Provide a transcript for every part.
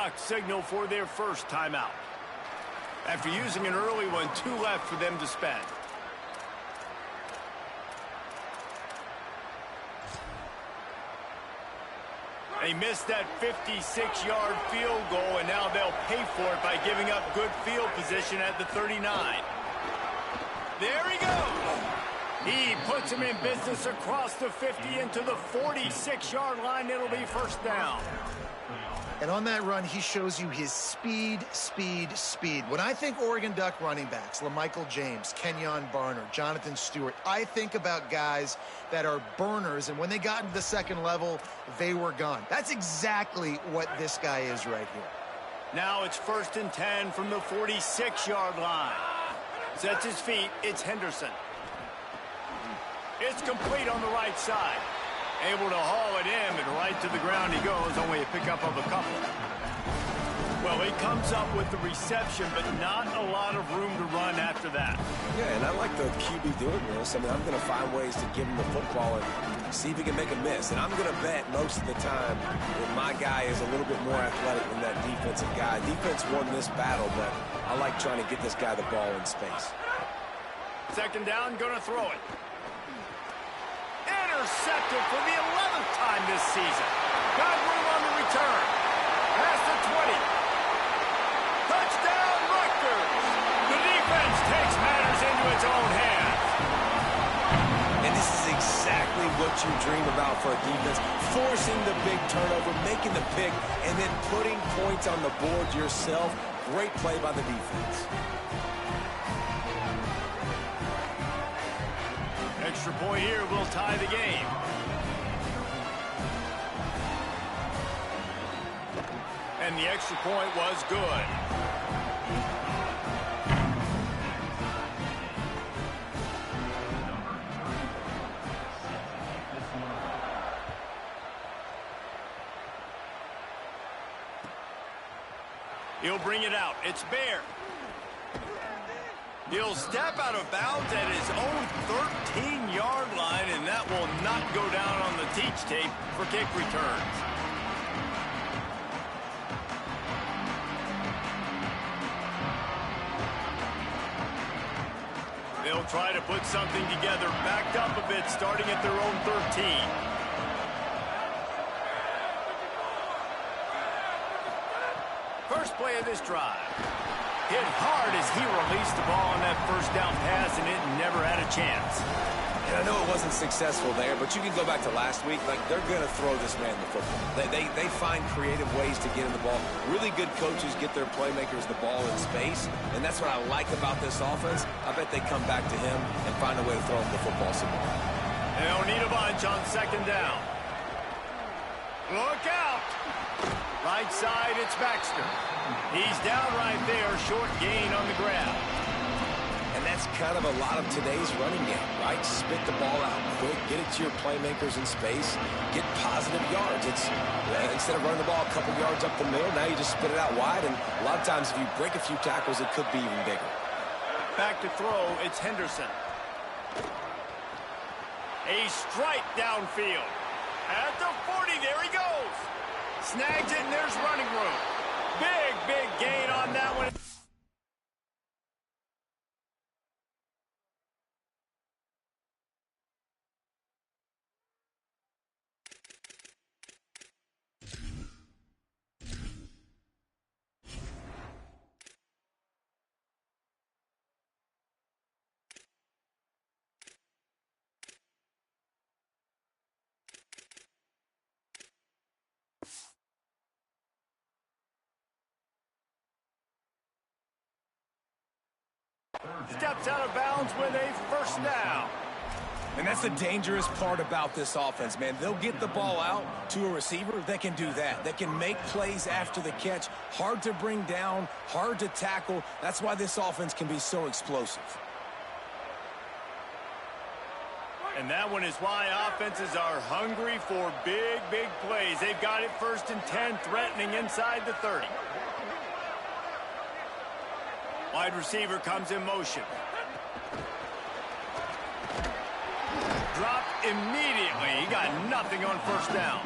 clock signal for their first timeout. After using an early one, 2 left for them to spend. They missed that 56-yard field goal, and now they'll pay for it by giving up good field position at the 39. There he goes. He puts him in business across the 50 into the 46-yard line. It'll be first down. And on that run, he shows you his speed. When I think Oregon Duck running backs, LaMichael James, Kenyon Barner, Jonathan Stewart, I think about guys that are burners, and when they got into the second level, they were gone. That's exactly what this guy is right here. Now it's 1st and 10 from the 46-yard line. Sets his feet. It's Henderson. It's complete on the right side. Able to haul it in, and right to the ground he goes, only a pickup of a couple. Well, he comes up with the reception, but not a lot of room to run after that. Yeah, and I like the QB doing this. I mean, I'm going to find ways to give him the football and see if he can make a miss. And I'm going to bet most of the time that my guy is a little bit more athletic than that defensive guy. Defense won this battle, but I like trying to get this guy the ball in space. 2nd down, going to throw it. Intercepted for the 11th time this season. Got room on the return. Past the 20. Touchdown, Rutgers. The defense takes matters into its own hands. And this is exactly what you dream about for a defense. Forcing the big turnover, making the pick, and then putting points on the board yourself. Great play by the defense. Extra point here will tie the game. And the extra point was good. He'll bring it out. It's Bear. He'll step out of bounds at his own 13-yard line, and that will not go down on the teach tape for kick returns. They'll try to put something together, backed up a bit, starting at their own 13. First play of this drive. Hit hard as he released the ball on that 1st down pass, and it never had a chance. And I know it wasn't successful there, but you can go back to last week. Like, they're going to throw this man the football. They find creative ways to get in the ball. Really good coaches get their playmakers the ball in space, and that's what I like about this offense. I bet they come back to him and find a way to throw him the football some more. They'll need a bunch on 2nd down. Look out! Right side, it's Baxter. He's down right there, short gain on the grab. And that's kind of a lot of today's running game, right? Spit the ball out quick, get it to your playmakers in space, get positive yards. It's instead of running the ball a couple yards up the middle, now you just spit it out wide, and a lot of times if you break a few tackles, it could be even bigger. Back to throw, it's Henderson. A strike downfield. At the 40, there he goes. Snags it, and there's running room. Big gain on that one. Steps out of bounds with a 1st down. And that's the dangerous part about this offense, man. They'll get the ball out to a receiver that can do that. That can make plays after the catch. Hard to bring down, hard to tackle. That's why this offense can be so explosive. And that one is why offenses are hungry for big plays. They've got it 1st and 10, threatening inside the 30. Wide receiver comes in motion. Dropped immediately. He got nothing on 1st down.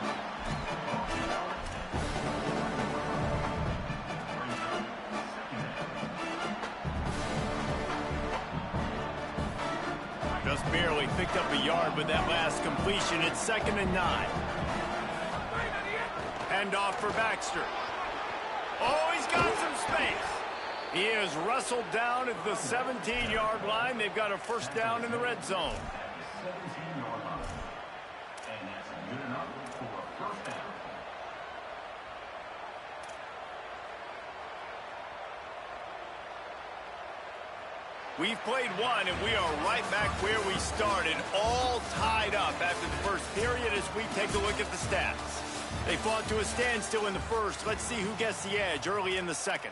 barely picked up a yard with that last completion. It's 2nd and 9. Hand off for Baxter. Oh, he's got some space. He is wrestled down at the 17-yard line. They've got a first down in the red zone. 17-yard line. And that's good enough for a first down. We've played one, and we are right back where we started, all tied up after the first period as we take a look at the stats. They fought to a standstill in the first. Let's see who gets the edge early in the second.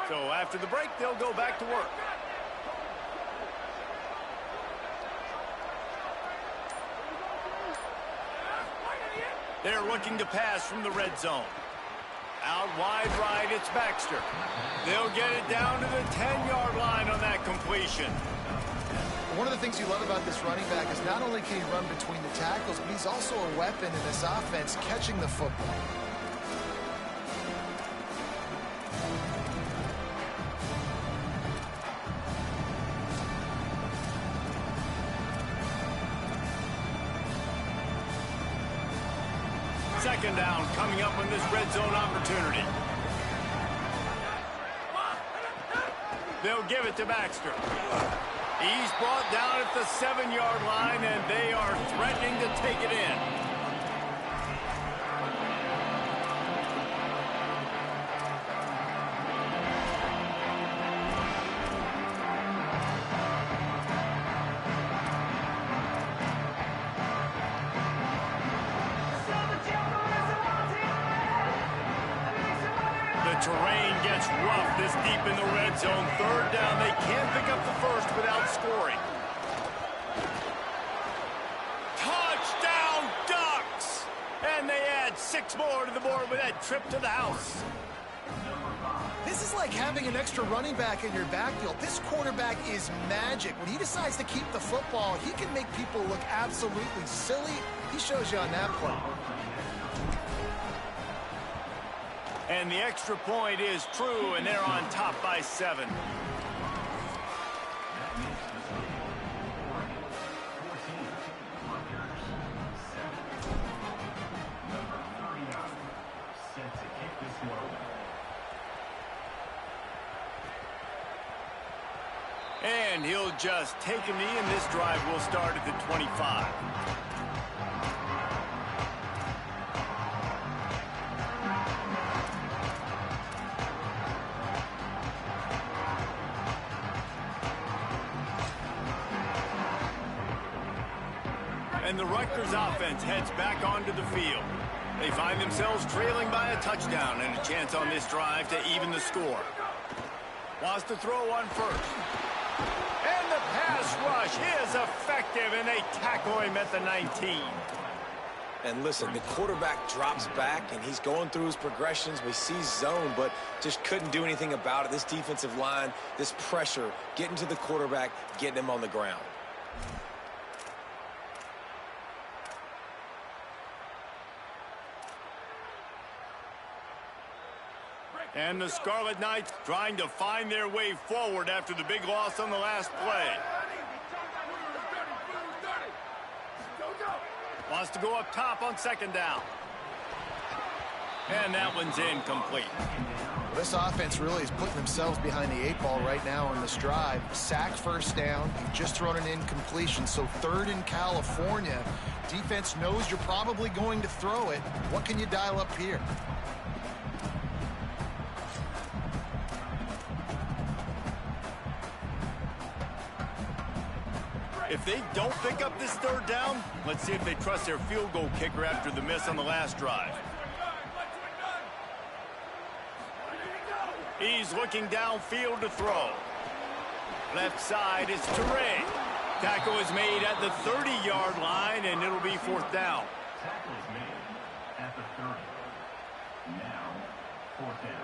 So after the break, they'll go back to work. They're looking to pass from the red zone. Out wide right, it's Baxter. They'll get it down to the 10-yard line on that completion. One of the things you love about this running back is not only can he run between the tackles, but he's also a weapon in this offense catching the football. Second down coming up on this red zone opportunity. They'll give it to Baxter. He's brought down at the 7-yard line, and they are threatening to take it in. Terrain gets rough this deep in the red zone. Third down. They can't pick up the first without scoring. Touchdown, Ducks! And they add 6 more to the board with that trip to the house. This is like having an extra running back in your backfield. This quarterback is magic. When he decides to keep the football, he can make people look absolutely silly. He shows you on that play. And the extra point is true, and they're on top by 7. And he'll just take a knee, and this drive will start at the 25. And the Rutgers offense heads back onto the field. They find themselves trailing by a touchdown and a chance on this drive to even the score. Wants to throw one first. And the pass rush is effective, and they tackle him at the 19. And listen, the quarterback drops back, and he's going through his progressions. We see zone, but just couldn't do anything about it. This defensive line, this pressure, getting to the quarterback, getting him on the ground. And the Scarlet Knights trying to find their way forward after the big loss on the last play. Wants to go up top on second down. And that one's incomplete. This offense really is putting themselves behind the 8 ball right now on this drive. Sack first down. You've just thrown an incompletion. So 3rd in California. Defense knows you're probably going to throw it. What can you dial up here? If they don't pick up this 3rd down, let's see if they trust their field goal kicker after the miss on the last drive. He's looking downfield to throw. Left side is Teray. Tackle is made at the 30-yard line, and it'll be 4th down. Tackle is made at the 30. Now, 4th down.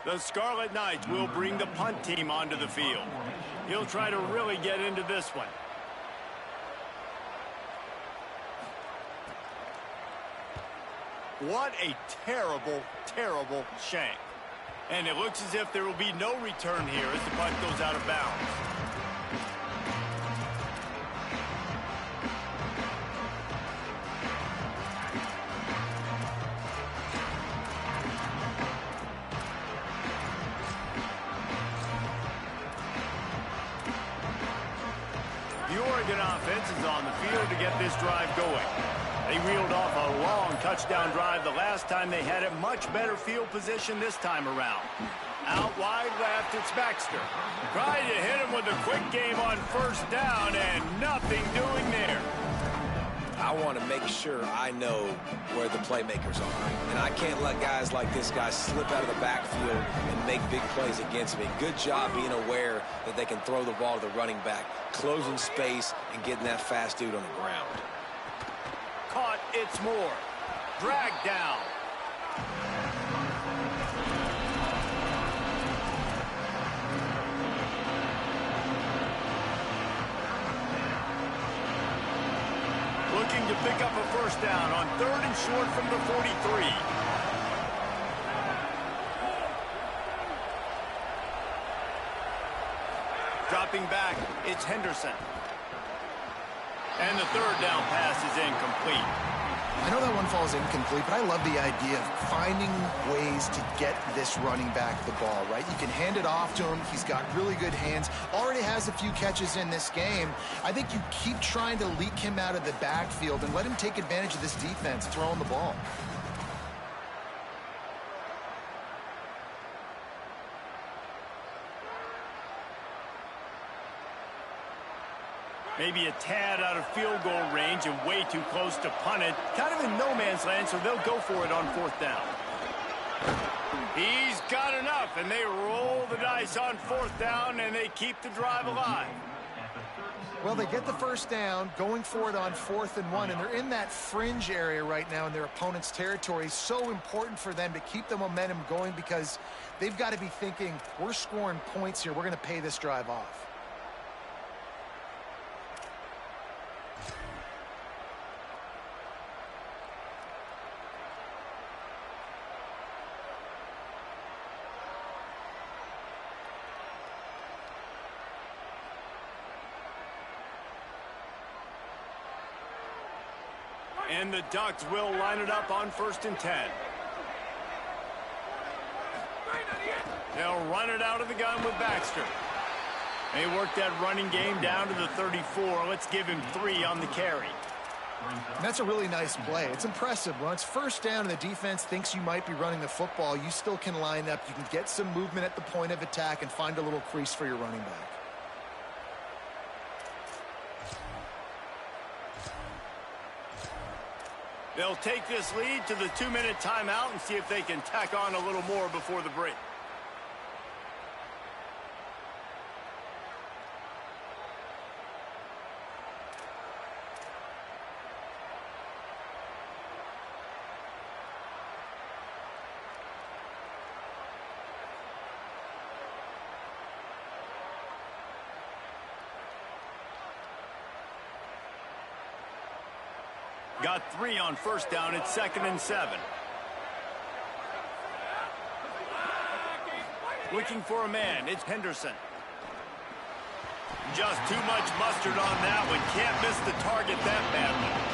The Scarlet Knights will bring the punt team onto the field. He'll try to really get into this one. What a terrible, terrible shank. And it looks as if there will be no return here as the punt goes out of bounds. The Oregon offense is on the field to get this drive going. They reeled off a long touchdown drive the last time they had it. Much better field position this time around. Out wide left, it's Baxter. Trying to hit him with a quick game on first down, and nothing doing there. I want to make sure I know where the playmakers are. And I can't let guys like this guy slip out of the backfield and make big plays against me. Good job being aware that they can throw the ball to the running back, closing space, and getting that fast dude on the ground. Caught, it's more. Dragged down. Looking to pick up a first down on 3rd and short from the 43. Dropping back, it's Henderson. And the 3rd down pass is incomplete. I know that one falls incomplete, but I love the idea of finding ways to get this running back the ball, right? You can hand it off to him. He's got really good hands. Already has a few catches in this game. I think you keep trying to leak him out of the backfield and let him take advantage of this defense throwing the ball. Maybe a tad out of field goal range and way too close to punt it. Kind of in no man's land, so they'll go for it on 4th down. He's got enough, and they roll the dice on 4th down, and they keep the drive alive. Well, they get the first down, going for it on 4th and 1, and they're in that fringe area right now in their opponent's territory. So important for them to keep the momentum going because they've got to be thinking, we're scoring points here. We're going to pay this drive off. And the Ducks will line it up on 1st and 10. They'll run it out of the gun with Baxter. They work that running game down to the 34. Let's give him 3 on the carry. And that's a really nice play. It's impressive. When it's first down and the defense thinks you might be running the football, you still can line up. You can get some movement at the point of attack and find a little crease for your running back. They'll take this lead to the 2-minute timeout and see if they can tack on a little more before the break. Got 3 on first down. It's 2nd and 7. Looking for a man. It's Henderson. Just too much mustard on that one. Can't miss the target that badly.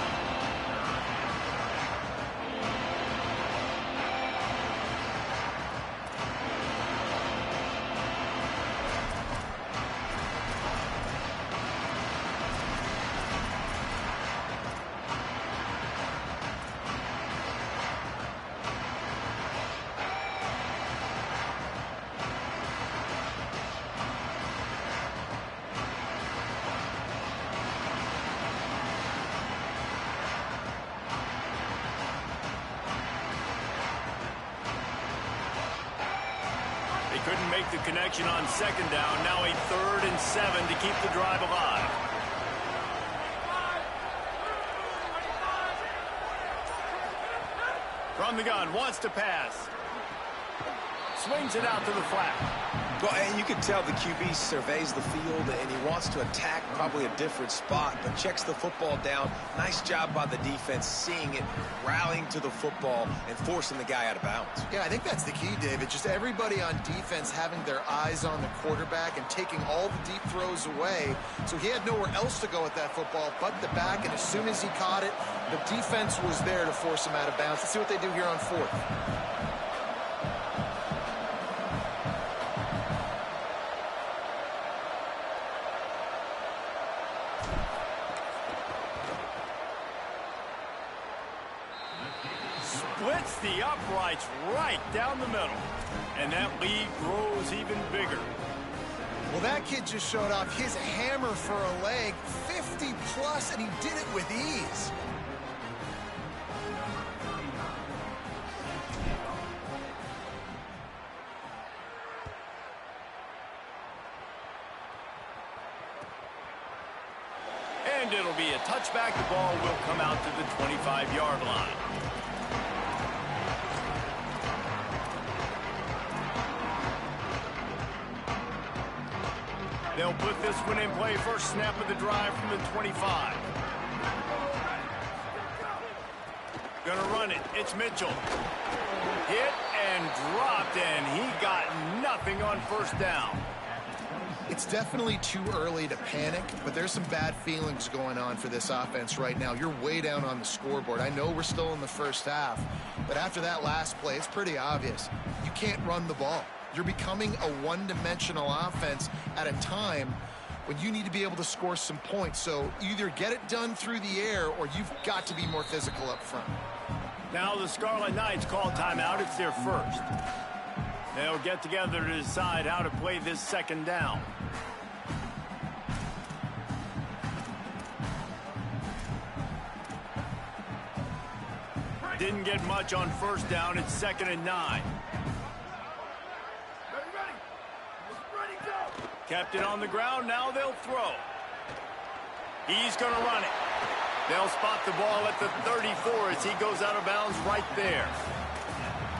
Couldn't make the connection on 2nd down. Now a 3rd and 7 to keep the drive alive. From the gun, wants to pass. swings it out to the flat. Well, and you can tell the QB surveys the field, and he wants to attack probably a different spot, but checks the football down. Nice job by the defense, seeing it, rallying to the football, and forcing the guy out of bounds. Yeah, I think that's the key, David. Just everybody on defense having their eyes on the quarterback and taking all the deep throws away. So he had nowhere else to go with that football but the back, and as soon as he caught it, the defense was there to force him out of bounds. Let's see what they do here on fourth. Splits the uprights right down the middle. And that lead grows even bigger. Well, that kid just showed off his hammer for a leg, 50 plus, and he did it with ease. And it'll be a touchback. The ball will come out to the 25-yard line. They'll put this one in play. First snap of the drive from the 25. Gonna run it. It's Mitchell. Hit and dropped, and he got nothing on first down. It's definitely too early to panic, but there's some bad feelings going on for this offense right now. You're way down on the scoreboard. I know we're still in the first half, but after that last play, it's pretty obvious. You can't run the ball. You're becoming a one-dimensional offense at a time when you need to be able to score some points. So either get it done through the air or you've got to be more physical up front. Now the Scarlet Knights call timeout. It's their first. They'll get together to decide how to play this second down. Didn't get much on first down. It's 2nd and 9. Kept it on the ground. Now they'll throw. He's going to run it. They'll spot the ball at the 34 as he goes out of bounds right there.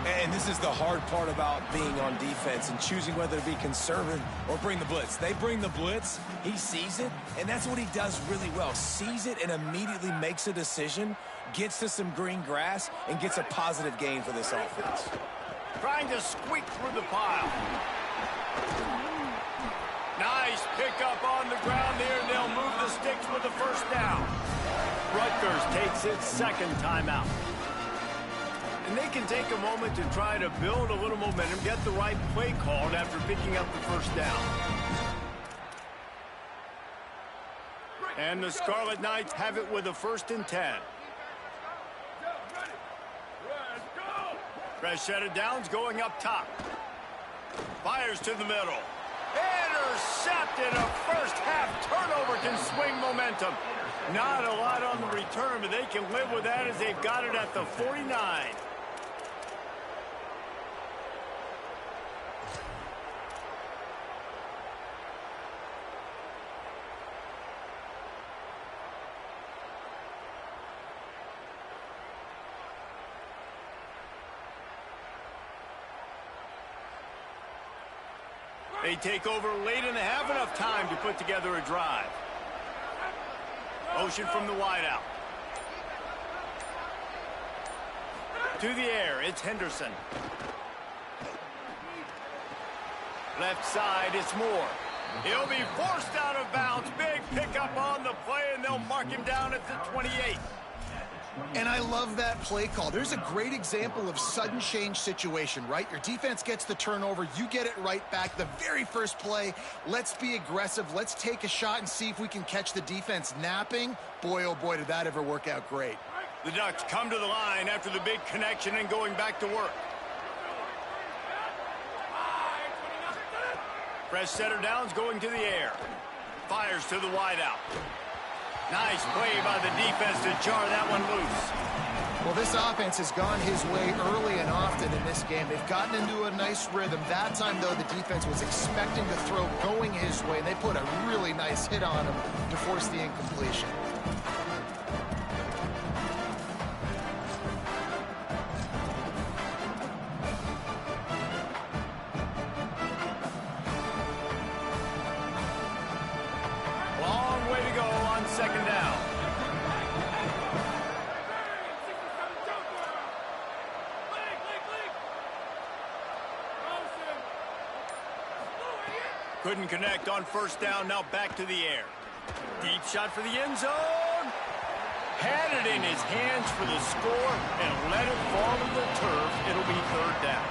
And this is the hard part about being on defense and choosing whether to be conservative or bring the blitz. They bring the blitz, he sees it, and that's what he does really well. Sees it and immediately makes a decision, gets to some green grass, and gets a positive gain for this offense. Trying to squeak through the pile. Nice pickup on the ground there, and they'll move the sticks with the first down. Rutgers takes its second timeout. And they can take a moment to try to build a little momentum, get the right play called after picking up the first down. And the Scarlet Knights have it with a 1st and 10. Fresh set of downs going up top. Fires to the middle. Intercepted. A first half turnover can swing momentum. Not a lot on the return, but they can live with that as they've got it at the 49. They take over late in the half, enough time to put together a drive. Motion from the wideout. To the air, it's Henderson. Left side, it's Moore. He'll be forced out of bounds. Big pickup on the play, and they'll mark him down at the 28. And I love that play call. There's a great example of sudden change situation, right? Your defense gets the turnover. You get it right back. The very first play, let's be aggressive. Let's take a shot and see if we can catch the defense napping. Boy, oh boy, did that ever work out great. The Ducks come to the line after the big connection and going back to work. Fresh setter downs going to the air. Fires to the wideout. Nice play by the defense to jar that one loose. Well, this offense has gone his way early and often in this game. They've gotten into a nice rhythm. That time, though, the defense was expecting to throw going his way. They put a really nice hit on him to force the incompletion. Couldn't connect on first down. Now back to the air. Deep shot for the end zone. Had it in his hands for the score and let it fall to the turf. It'll be third down.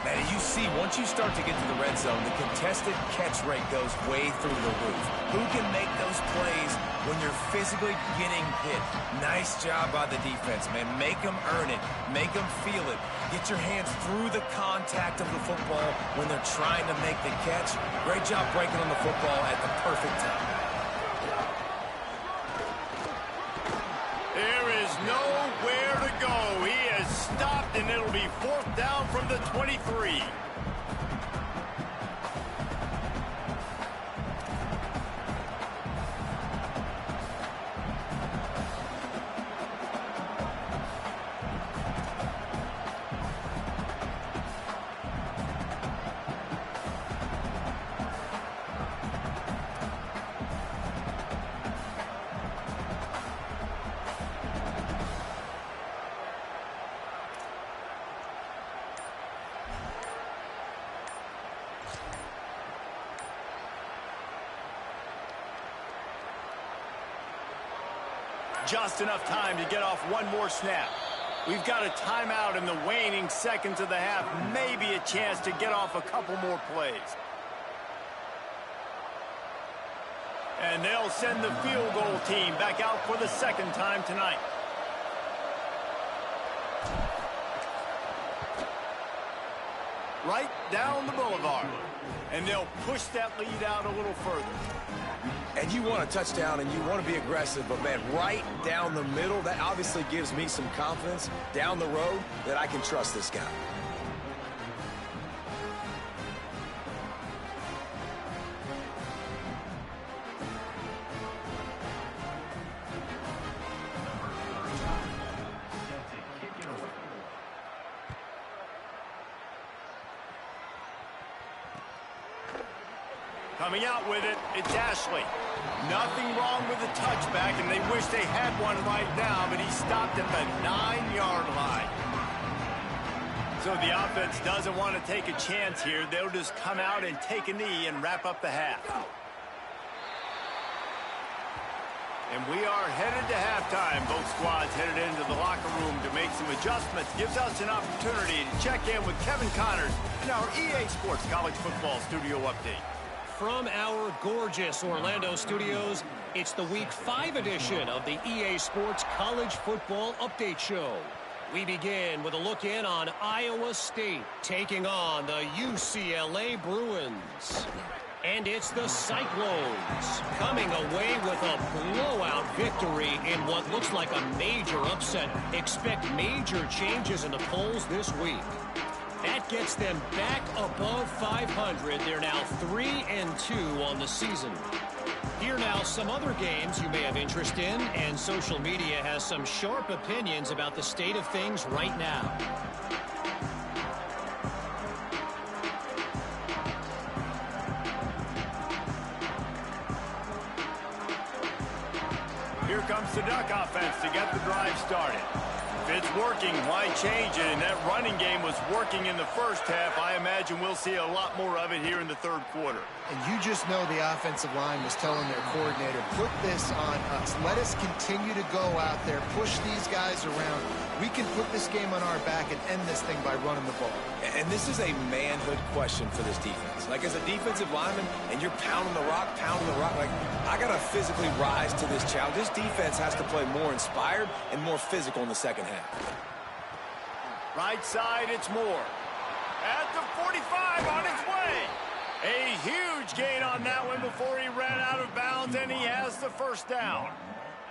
Man, you see, once you start to get to the red zone, the contested catch rate goes way through the roof. Who can make those plays when you're physically getting hit? Nice job by the defense, man. Make them earn it. Make them feel it. Get your hands through the contact of the football when they're trying to make the catch. Great job breaking on the football at the perfect time. There is nowhere to go. He has stopped, and it'll be fourth down from the 23. Just enough time to get off one more snap. We've got a timeout in the waning seconds of the half. Maybe a chance to get off a couple more plays. And they'll send the field goal team back out for the second time tonight. Right down the boulevard. And they'll push that lead out a little further. And you want a touchdown and you want to be aggressive, but, man, right down the middle, that obviously gives me some confidence down the road that I can trust this guy. Coming out with it, it's Ashley. Nothing wrong with the touchback, and they wish they had one right now, but he stopped at the 9-yard line. So the offense doesn't want to take a chance here. They'll just come out and take a knee and wrap up the half. And we are headed to halftime. Both squads headed into the locker room to make some adjustments. Gives us an opportunity to check in with Kevin Connors in our EA Sports College Football Studio Update. From our gorgeous Orlando studios, it's the Week 5 edition of the EA Sports College Football Update Show. We begin with a look in on Iowa State taking on the UCLA Bruins. And it's the Cyclones coming away with a blowout victory in what looks like a major upset. Expect major changes in the polls this week. That gets them back above 500. They're now 3-2 on the season. Here now some other games you may have interest in, and social media has some sharp opinions about the state of things right now. Here comes the Duck offense to get the drive started. If it's working, why change it? And that running game was working in the first half. I imagine we'll see a lot more of it here in the third quarter. And you just know the offensive line was telling their coordinator, put this on us. Let us continue to go out there, push these guys around. We can put this game on our back and end this thing by running the ball. And this is a manhood question for this defense. Like, as a defensive lineman, and you're pounding the rock, like, I got to physically rise to this challenge. This defense has to play more inspired and more physical in the second half. Right side, it's Moore. At the 45, on its way. A huge gain on that one before he ran out of bounds, and he has the first down.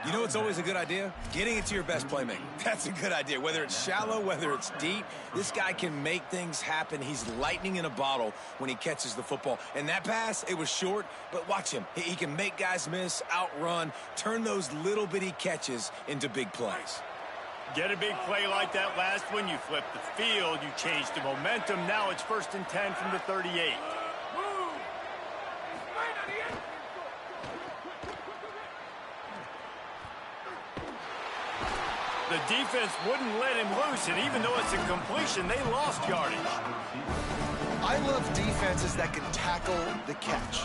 You know what's always a good idea? Getting it to your best playmaker. That's a good idea. Whether it's shallow, whether it's deep, this guy can make things happen. He's lightning in a bottle when he catches the football. And that pass, it was short, but watch him. He can make guys miss, outrun, turn those little bitty catches into big plays. Get a big play like that last one, you flip the field, you change the momentum. Now it's 1st and 10 from the 38. The defense wouldn't let him loose, and even though it's a completion, they lost yardage. I love defenses that can tackle the catch.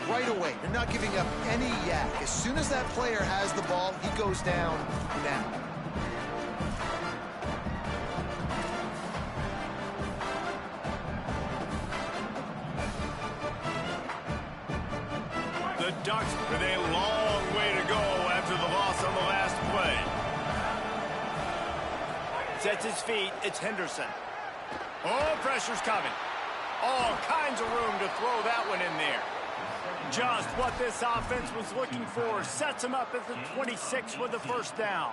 Right away, you're not giving up any yak. As soon as that player has the ball, he goes down now. The Ducks with a long way to go after the loss on the last play. Sets his feet. It's Henderson. Oh, pressure's coming. All kinds of room to throw that one in there. Just what this offense was looking for. Sets him up at the 26 with the first down.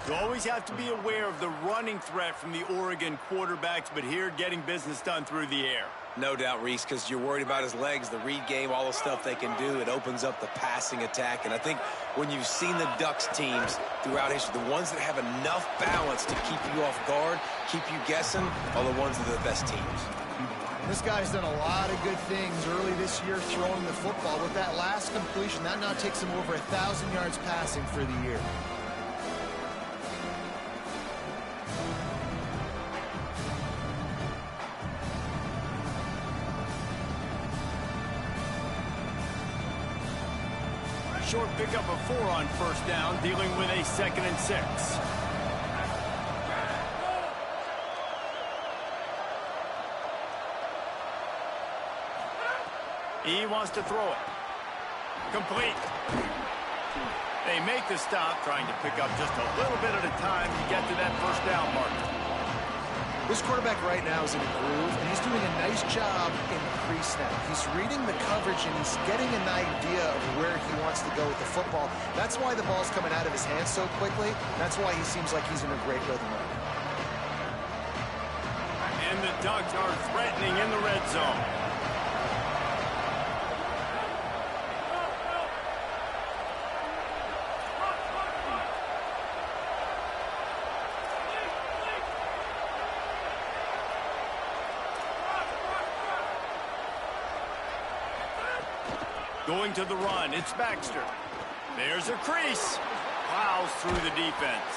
You always have to be aware of the running threat from the Oregon quarterbacks, but here getting business done through the air. No doubt, Reese, because you're worried about his legs, the read game, all the stuff they can do. It opens up the passing attack. And I think when you've seen the Ducks teams throughout history, the ones that have enough balance to keep you off guard, keep you guessing, are the ones that are the best teams. This guy's done a lot of good things early this year throwing the football. With that last completion, that now takes him over 1,000 yards passing for the year. Short pickup of 4 on first down, dealing with a 2nd and 6. He wants to throw it. Complete. They make the stop, trying to pick up just a little bit at a time to get to that first down marker. This quarterback right now is in a groove, and he's doing a nice job in the crease now. He's reading the coverage, and he's getting an idea of where he wants to go with the football. That's why the ball's coming out of his hands so quickly. That's why he seems like he's in a great rhythm right now. And the Ducks are threatening in the red zone. Going to the run, it's Baxter. There's a crease. Plows through the defense.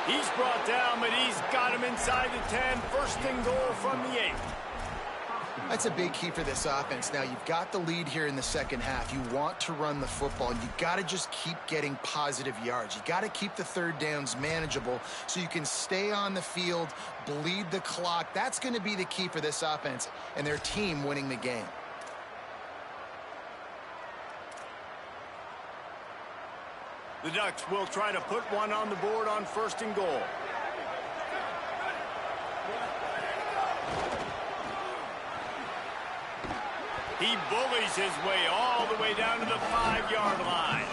He's brought down, but he's got him inside the 10. First and goal from the 8. That's a big key for this offense. Now, you've got the lead here in the second half. You want to run the football. You got to just keep getting positive yards. You got to keep the third downs manageable so you can stay on the field, bleed the clock. That's going to be the key for this offense and their team winning the game. The Ducks will try to put one on the board on first and goal. He bullies his way all the way down to the 5-yard line.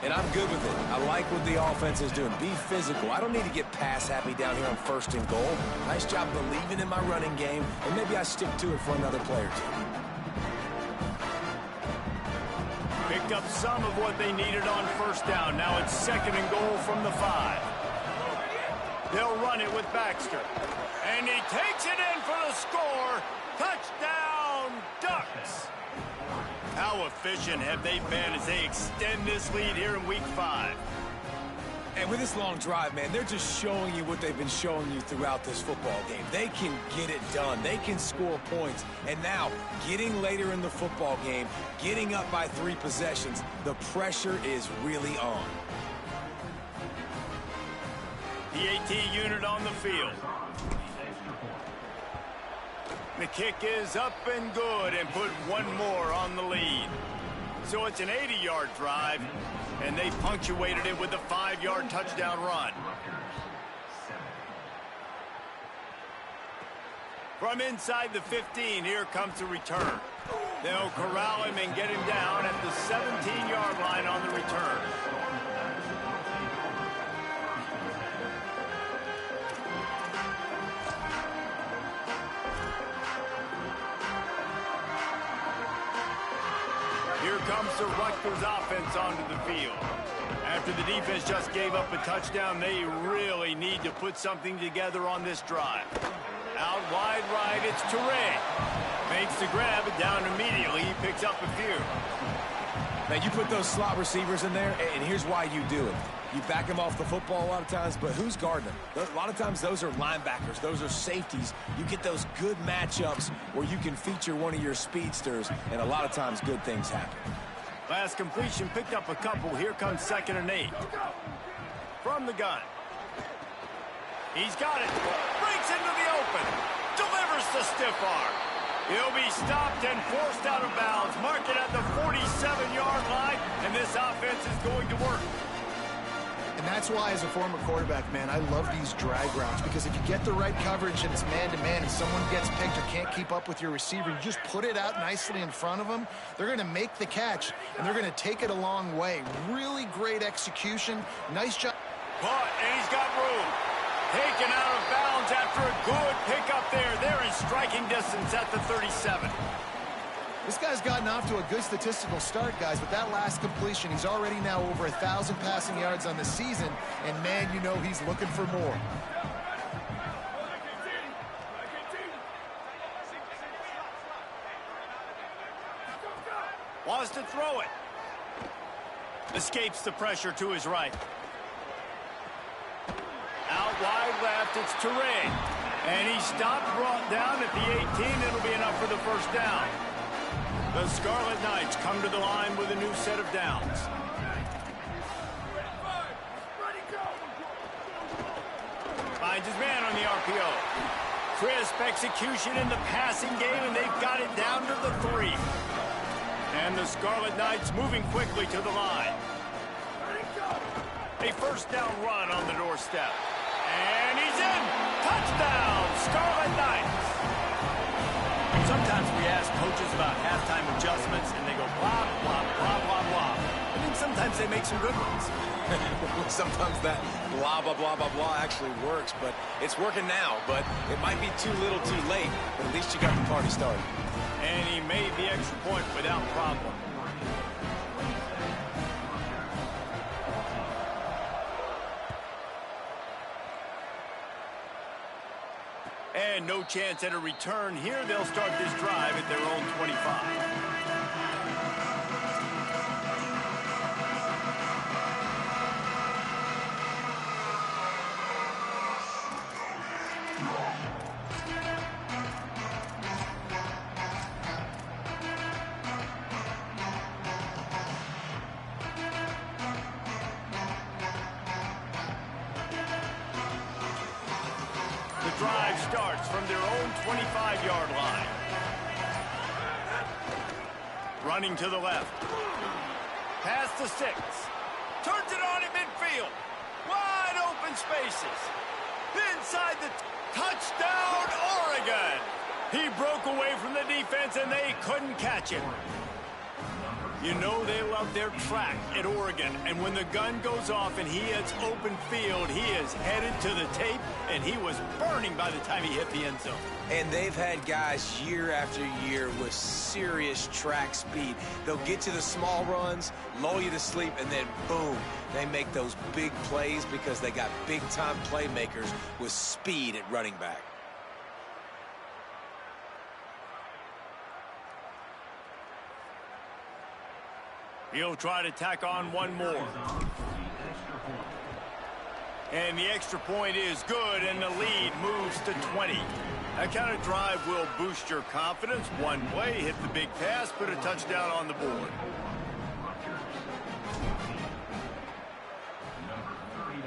And I'm good with it. I like what the offense is doing. Be physical. I don't need to get pass happy down here on first and goal. Nice job believing in my running game, and maybe I stick to it for another play or two. Picked up some of what they needed on first down. Now it's second and goal from the 5. They'll run it with Baxter. And he takes it in for the score. Touchdown, Ducks. How efficient have they been as they extend this lead here in week 5? And with this long drive, man, they're just showing you what they've been showing you throughout this football game. They can get it done. They can score points. And now, getting later in the football game, getting up by 3 possessions, the pressure is really on. The AT unit on the field. The kick is up and good and put one more on the lead. So it's an 80-yard drive, and they punctuated it with a 5-yard touchdown run. From inside the 15, here comes the return. They'll corral him and get him down at the 17-yard line on the return. Here comes the Rutgers offense onto the field. After the defense just gave up a touchdown, they really need to put something together on this drive. Out wide right, it's Toure. Makes the grab, and down immediately. He picks up a few. Now, you put those slot receivers in there, and here's why you do it. You back them off the football a lot of times, but who's guarding them? A lot of times those are linebackers. Those are safeties. You get those good matchups where you can feature one of your speedsters, and a lot of times good things happen. Last completion, picked up a couple. Here comes 2nd and 8. From the gun. He's got it. Breaks into the open. Delivers the stiff arm. He'll be stopped and forced out of bounds. Mark it at the 47-yard line, and this offense is going to work. And that's why, as a former quarterback, man, I love these drag routes, because if you get the right coverage and it's man-to-man and someone gets picked or can't keep up with your receiver, you just put it out nicely in front of them. They're going to make the catch, and they're going to take it a long way. Really great execution. Nice job. Caught, and he's got room. Taken out of bounds after a good pickup there. They're in striking distance at the 37. This guy's gotten off to a good statistical start, guys, but that last completion, he's already now over 1,000 passing yards on the season, and man, you know he's looking for more. Wants to throw it. Escapes the pressure to his right. Out wide left, it's Terrain. And he stopped, brought down at the 18. It'll be enough for the first down. The Scarlet Knights come to the line with a new set of downs. Finds his man on the RPO. Crisp execution in the passing game, and they've got it down to the 3. And the Scarlet Knights moving quickly to the line. A first down run on the doorstep. And he's in! Touchdown, Scarlet Knights! Sometimes we ask coaches about halftime adjustments, and they go blah, blah, blah, blah, blah. I mean, sometimes they make some good ones. Sometimes that blah, blah, blah, blah, blah actually works, but it's working now. But it might be too little too late, but at least you got the party started. And he made the extra point without problem. And no chance at a return here. They'll start this drive at their own 25. The drive starts from their own 25-yard line. Running to the left. Past the 6. Turns it on at midfield. Wide open spaces. Inside the touchdown, Oregon. He broke away from the defense, and they couldn't catch him. You know they love their track at Oregon, and when the gun goes off and he hits open field, he is headed to the tape, and he was burning by the time he hit the end zone. And they've had guys year after year with serious track speed. They'll get to the small runs, lull you to sleep, and then boom, they make those big plays because they got big-time playmakers with speed at running back. He'll try to tack on one more. And the extra point is good, and the lead moves to 20. That kind of drive will boost your confidence. One play, hit the big pass, put a touchdown on the board. Number 39,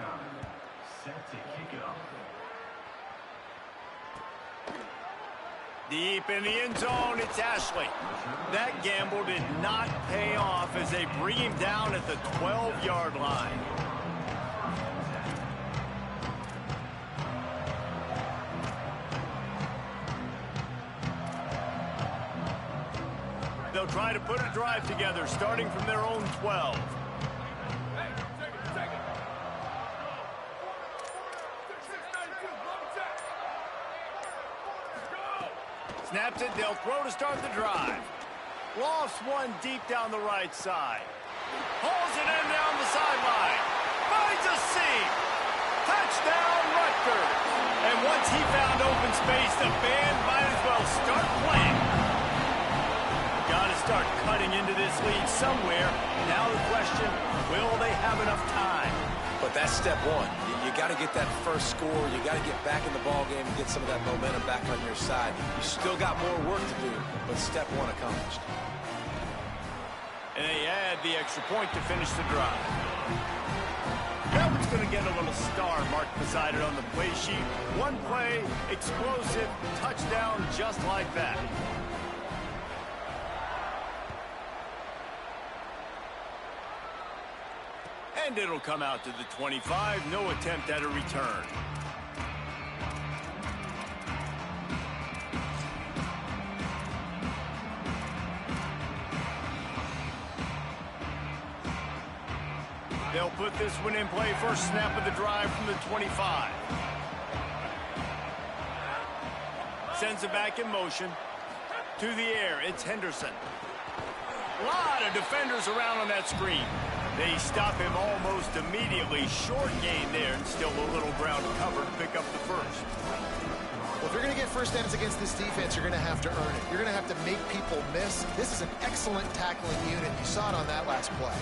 set to kick it off. Deep in the end zone, it's Ashley. That gamble did not pay off as they bring him down at the 12-yard line. They'll try to put a drive together, starting from their own 12. Snaps it, they'll throw to start the drive. Lofts one deep down the right side. Hauls it in down the sideline. Finds a seam. Touchdown, Rutgers. And once he found open space, the band might as well start playing. Got to start cutting into this lead somewhere. Now the question, will they have enough time? But that's step one. You got to get that first score. You got to get back in the ball game and get some of that momentum back on your side. You still got more work to do, but step one accomplished. And they add the extra point to finish the drive. That one's going to get a little star marked beside it on the play sheet. One play, explosive, touchdown just like that. And it'll come out to the 25. No attempt at a return. They'll put this one in play. First snap of the drive from the 25. Sends it back in motion. To the air, it's Henderson. A lot of defenders around on that screen. They stop him almost immediately. Short gain there, and still a little ground to cover to pick up the first. Well, if you're going to get first downs against this defense, you're going to have to earn it. You're going to have to make people miss. This is an excellent tackling unit. You saw it on that last play.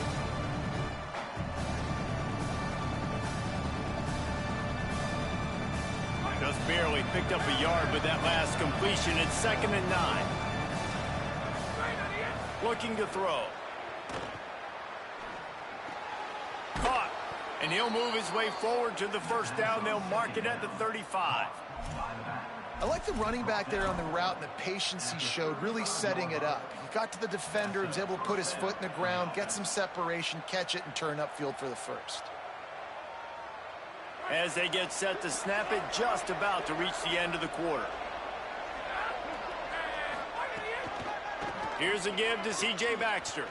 Just barely picked up a yard with that last completion. It's 2nd and 9. Looking to throw. Caught. And he'll move his way forward to the first down. They'll mark it at the 35. I like the running back there on the route and the patience he showed, really setting it up. He got to the defender, was able to put his foot in the ground, get some separation, catch it, and turn upfield for the first. As they get set to snap it, just about to reach the end of the quarter. Here's a give to C.J. Baxter.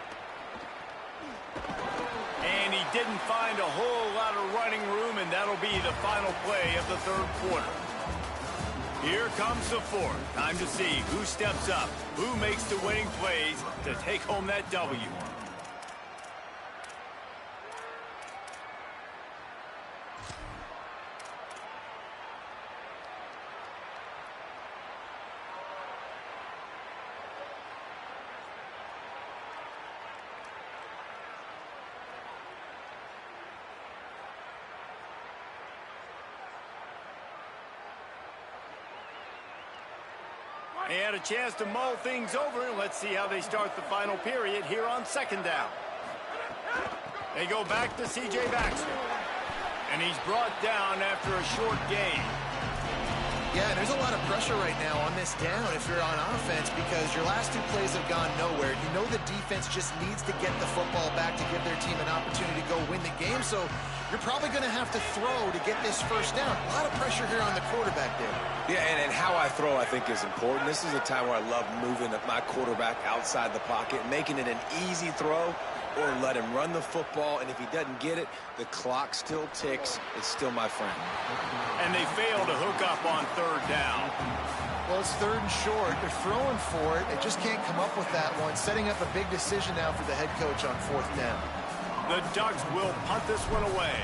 And he didn't find a whole lot of running room, and that'll be the final play of the third quarter. Here comes the fourth. Time to see who steps up, who makes the winning plays to take home that W. They had a chance to mull things over. Let's see how they start the final period here on 2nd down. They go back to C.J. Baxter. And he's brought down after a short gain. Yeah, there's a lot of pressure right now on this down if you're on offense because your last two plays have gone nowhere. You know the defense just needs to get the football back to give their team an opportunity to go win the game. So you're probably going to have to throw to get this first down. A lot of pressure here on the quarterback there. Yeah, and how I throw, I think, is important. This is a time where I love moving my quarterback outside the pocket, making it an easy throw, or let him run the football. And if he doesn't get it, the clock still ticks. It's still my friend. And they fail to hook up on 3rd down. Well, it's 3rd and short. They're throwing for it. They just can't come up with that one. Setting up a big decision now for the head coach on 4th down. The Ducks will punt this one away.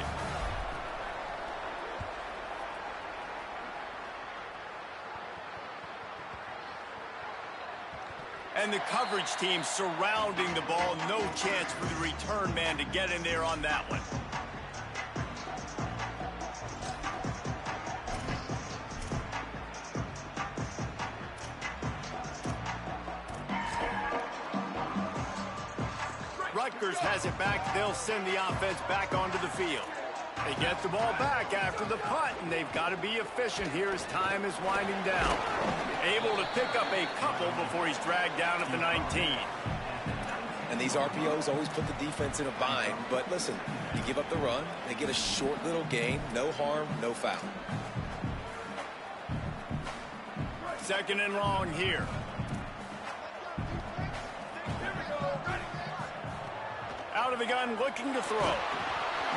And the coverage team surrounding the ball. No chance for the return man to get in there on that one. Rutgers has it back. They'll send the offense back onto the field. They get the ball back after the punt, and they've got to be efficient here as time is winding down. Able to pick up a couple before he's dragged down at the 19. And these RPOs always put the defense in a bind. But listen, you give up the run, they get a short little gain, no harm, no foul. 2nd and long here. Out of the gun, looking to throw.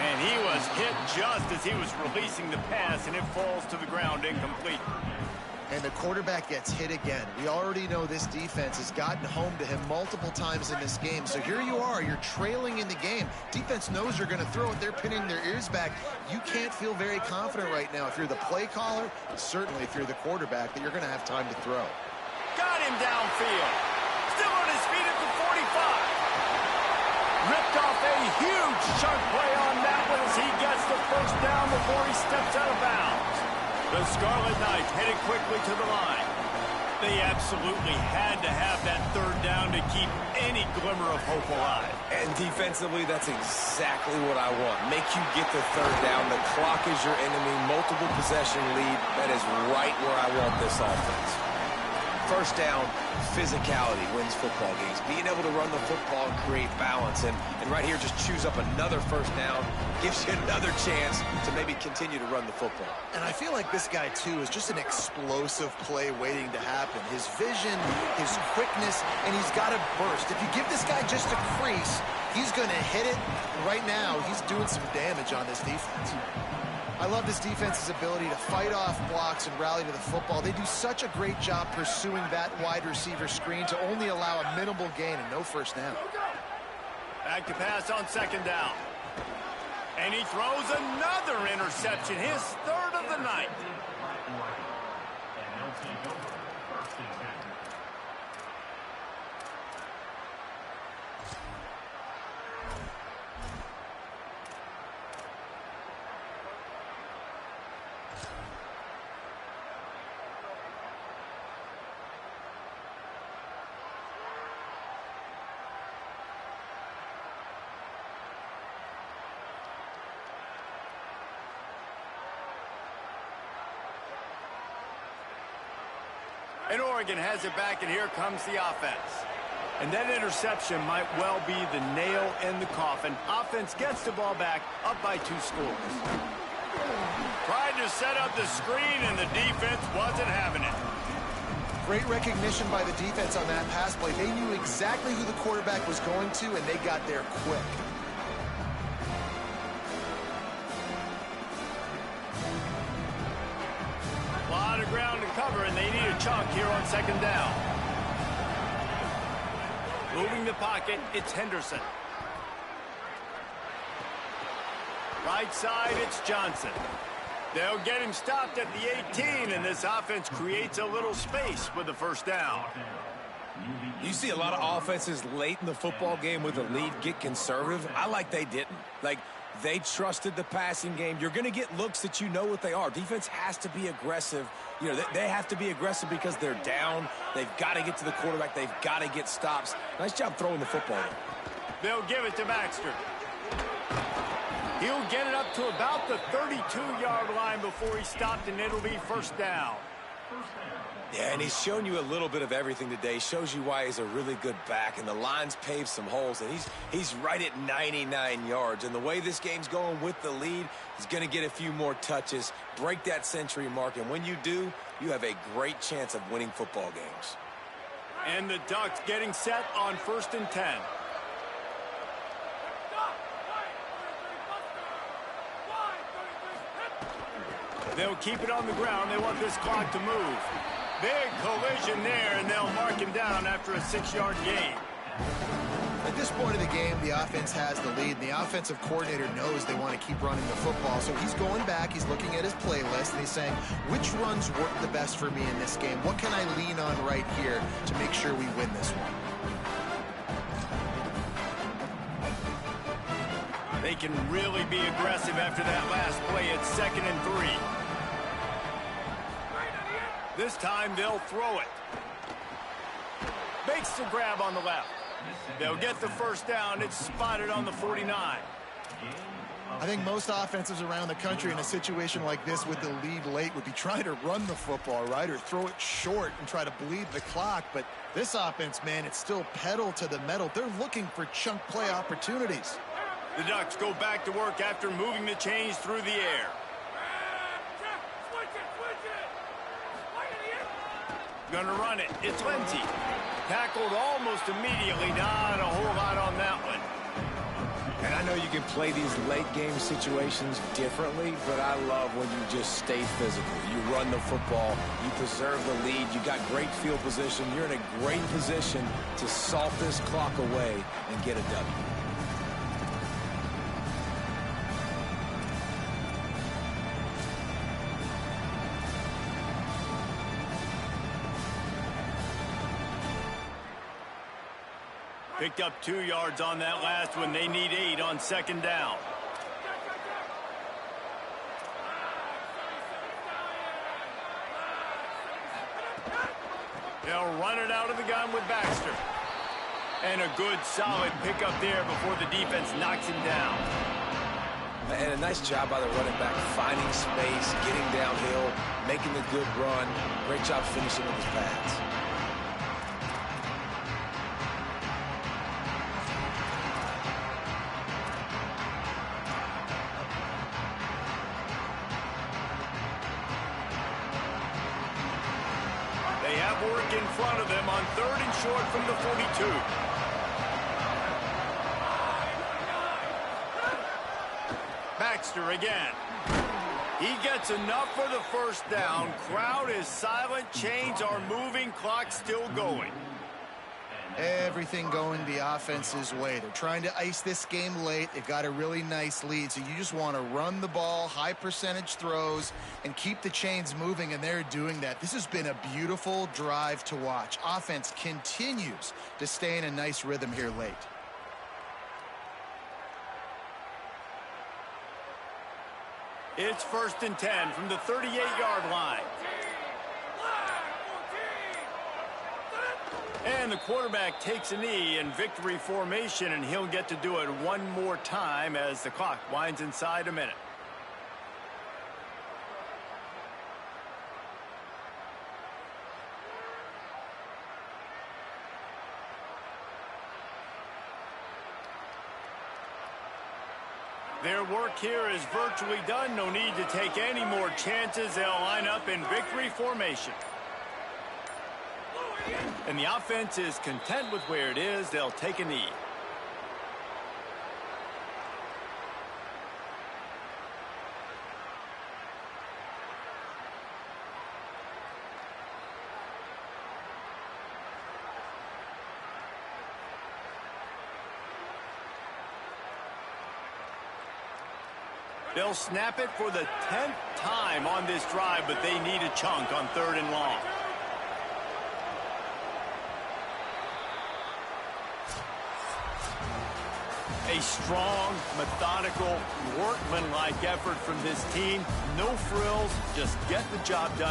And he was hit just as he was releasing the pass, and it falls to the ground incomplete. And the quarterback gets hit again. We already know this defense has gotten home to him multiple times in this game. So here you are, you're trailing in the game. Defense knows you're going to throw it. They're pinning their ears back. You can't feel very confident right now if you're the play caller, certainly if you're the quarterback, that you're going to have time to throw. Got him downfield. Still on his feet at first down before he steps out of bounds. The Scarlet Knights headed quickly to the line. They absolutely had to have that third down to keep any glimmer of hope alive. And defensively, that's exactly what I want. Make you get the third down. The clock is your enemy. Multiple possession lead. That is right where I want this offense. First down, physicality wins football games. Being able to run the football and create balance. And right here, just choose up another first down. Gives you another chance to maybe continue to run the football. And I feel like this guy, too, is just an explosive play waiting to happen. His vision, his quickness, and he's got to burst. If you give this guy just a crease, he's going to hit it. Right now, he's doing some damage on this defense. I love this defense's ability to fight off blocks and rally to the football. They do such a great job pursuing that wide receiver screen to only allow a minimal gain and no first down. Back to pass on second down. And he throws another interception, his third of the night. And they'll take over first and 10. And Oregon has it back, and here comes the offense. And that interception might well be the nail in the coffin. Offense gets the ball back, up by 2 scores. Tried to set up the screen, and the defense wasn't having it. Great recognition by the defense on that pass play. They knew exactly who the quarterback was going to, and they got there quick. A lot of ground to cover, and they need a chunk here on second down. Moving the pocket, it's Henderson. Right side, it's Johnson. They'll get him stopped at the 18, and this offense creates a little space with the first down. You see a lot of offenses late in the football game with a lead get conservative. I like they didn't. Like, they trusted the passing game. You're going to get looks that you know what they are. Defense has to be aggressive. You know, they have to be aggressive because they're down. They've got to get to the quarterback. They've got to get stops. Nice job throwing the football there. They'll give it to Baxter. He'll get it up to about the 32-yard line before he stopped, and it'll be first down. Yeah, and he's shown you a little bit of everything today. Shows you why he's a really good back, and the line's paved some holes, and he's right at 99 yards. And the way this game's going with the lead, he's going to get a few more touches, break that century mark, and when you do, you have a great chance of winning football games. And the Ducks getting set on first and 10. They'll keep it on the ground. They want this clock to move. Big collision there, and they'll mark him down after a 6-yard gain. At this point of the game, the offense has the lead, and the offensive coordinator knows they want to keep running the football. So he's going back, he's looking at his playlist, and he's saying, which runs work the best for me in this game? What can I lean on right here to make sure we win this one? They can really be aggressive after that last play. It's 2nd and 3. This time they'll throw it. Makes the grab on the left. They'll get the first down. It's spotted on the 49. I think most offenses around the country in a situation like this with the lead late would be trying to run the football, right, or throw it short and try to bleed the clock. But this offense, man, it's still pedal to the metal. They're looking for chunk play opportunities. The Ducks go back to work after moving the chains through the air. Gonna run it. It's Lindsey. Tackled almost immediately. Not a whole lot on that one. And I know you can play these late game situations differently, but I love when you just stay physical. You run the football, you preserve the lead, you got great field position, you're in a great position to salt this clock away and get a W. Picked up 2 yards on that last one. They need 8 on second down. They'll run it out of the gun with Baxter. And a good, solid pickup there before the defense knocks him down. And a nice job by the running back, finding space, getting downhill, making the good run. Great job finishing with his pads. They have work in front of them on 3rd and short from the 42. Baxter again. He gets enough for the first down. Crowd is silent. Chains are moving. Clock still going. Everything going the offense's way. They're trying to ice this game late. They've got a really nice lead, so you just want to run the ball, high percentage throws, and keep the chains moving, and they're doing that. This has been a beautiful drive to watch. Offense continues to stay in a nice rhythm here late. It's 1st and 10 from the 38-yard line. And the quarterback takes a knee in victory formation, and he'll get to do it one more time as the clock winds inside a minute. Their work here is virtually done. No need to take any more chances. They'll line up in victory formation. And the offense is content with where it is. They'll take a knee. They'll snap it for the 10th time on this drive, but they need a chunk on 3rd and long. A strong, methodical, workmanlike effort from this team. No frills, just get the job done.